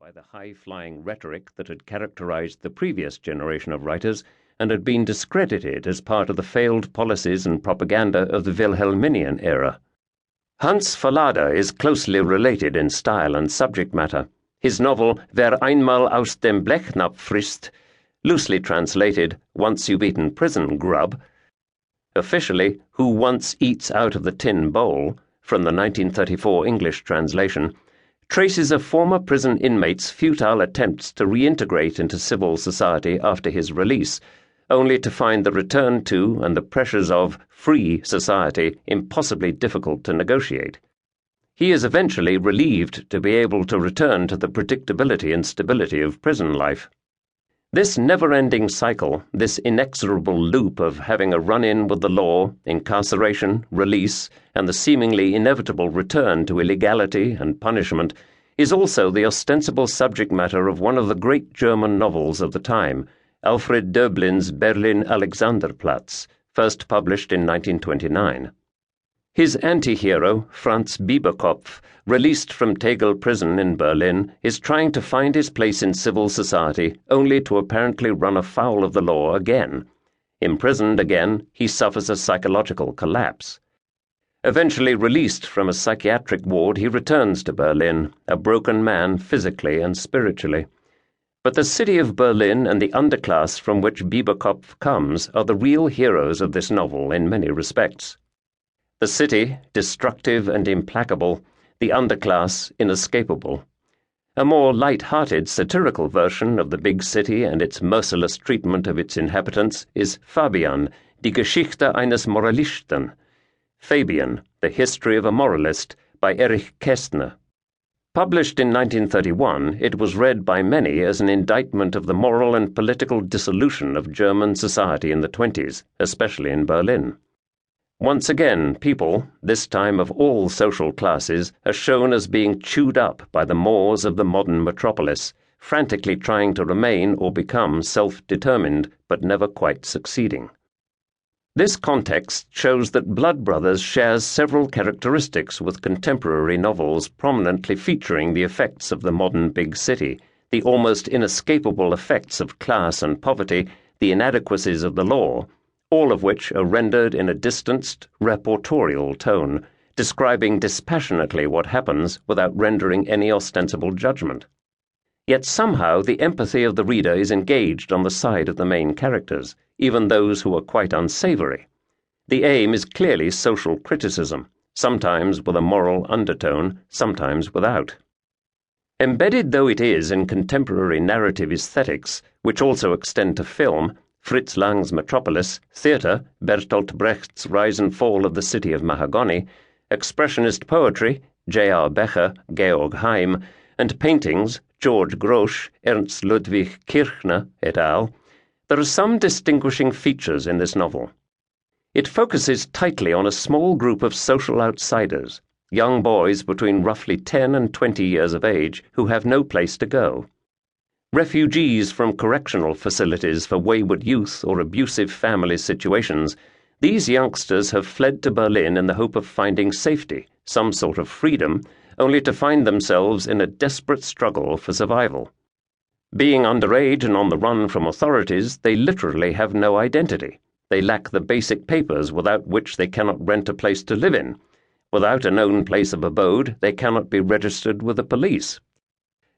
by the high-flying rhetoric that had characterized the previous generation of writers and had been discredited as part of the failed policies and propaganda of the Wilhelminian era. Hans Fallada is closely related in style and subject matter. His novel Wer einmal aus dem Blechnapf frisst, loosely translated, Once You've Eaten Prison Grub, officially, Who Once Eats Out of the Tin Bowl, from the 1934 English translation, traces a former prison inmate's futile attempts to reintegrate into civil society after his release, only to find the return to and the pressures of free society impossibly difficult to negotiate. He is eventually relieved to be able to return to the predictability and stability of prison life. This never-ending cycle, this inexorable loop of having a run-in with the law, incarceration, release, and the seemingly inevitable return to illegality and punishment, is also the ostensible subject matter of one of the great German novels of the time, Alfred Döblin's Berlin Alexanderplatz, first published in 1929. His anti-hero, Franz Bieberkopf, released from Tegel prison in Berlin, is trying to find his place in civil society only to apparently run afoul of the law again. Imprisoned again, he suffers a psychological collapse. Eventually released from a psychiatric ward, he returns to Berlin, a broken man physically and spiritually. But the city of Berlin and the underclass from which Bieberkopf comes are the real heroes of this novel in many respects. The city, destructive and implacable, the underclass, inescapable. A more light-hearted satirical version of the big city and its merciless treatment of its inhabitants is Fabian, die Geschichte eines Moralisten. Fabian, the History of a Moralist, by Erich Kästner. Published in 1931, it was read by many as an indictment of the moral and political dissolution of German society in the 1920s, especially in Berlin. Once again, people, this time of all social classes, are shown as being chewed up by the mores of the modern metropolis, frantically trying to remain or become self-determined, but never quite succeeding. This context shows that Blood Brothers shares several characteristics with contemporary novels prominently featuring the effects of the modern big city, the almost inescapable effects of class and poverty, the inadequacies of the law, all of which are rendered in a distanced, reportorial tone, describing dispassionately what happens without rendering any ostensible judgment. Yet somehow the empathy of the reader is engaged on the side of the main characters, even those who are quite unsavory. The aim is clearly social criticism, sometimes with a moral undertone, sometimes without. Embedded though it is in contemporary narrative aesthetics, which also extend to film, Fritz Lang's Metropolis, theatre, Bertolt Brecht's Rise and Fall of the City of Mahagoni, expressionist poetry, J.R. Becher, Georg Heim, and paintings, George Grosz, Ernst Ludwig Kirchner, et al., there are some distinguishing features in this novel. It focuses tightly on a small group of social outsiders, young boys between roughly 10 and 20 years of age who have no place to go. Refugees from correctional facilities for wayward youth or abusive family situations, these youngsters have fled to Berlin in the hope of finding safety, some sort of freedom, only to find themselves in a desperate struggle for survival. Being underage and on the run from authorities, they literally have no identity. They lack the basic papers without which they cannot rent a place to live in. Without a known place of abode, they cannot be registered with the police.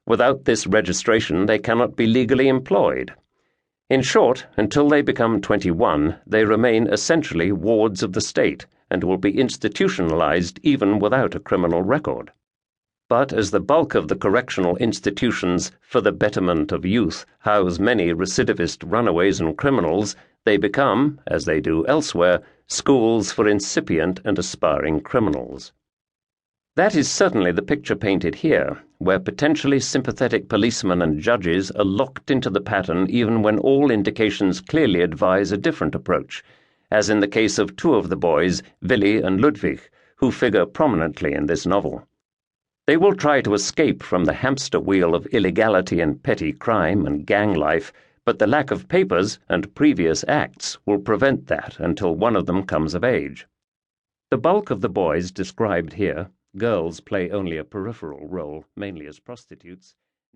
Without this registration, they cannot be legally employed. In short, until they become 21, they remain essentially wards of the state and will be institutionalized even without a criminal record. But as the bulk of the correctional institutions for the betterment of youth house many recidivist runaways and criminals, they become, as they do elsewhere, schools for incipient and aspiring criminals. That is certainly the picture painted here, where potentially sympathetic policemen and judges are locked into the pattern even when all indications clearly advise a different approach, as in the case of two of the boys, Willi and Ludwig, who figure prominently in this novel. They will try to escape from the hamster wheel of illegality and petty crime and gang life, but the lack of papers and previous acts will prevent that until one of them comes of age. The bulk of the boys described here, girls play only a peripheral role, mainly as prostitutes,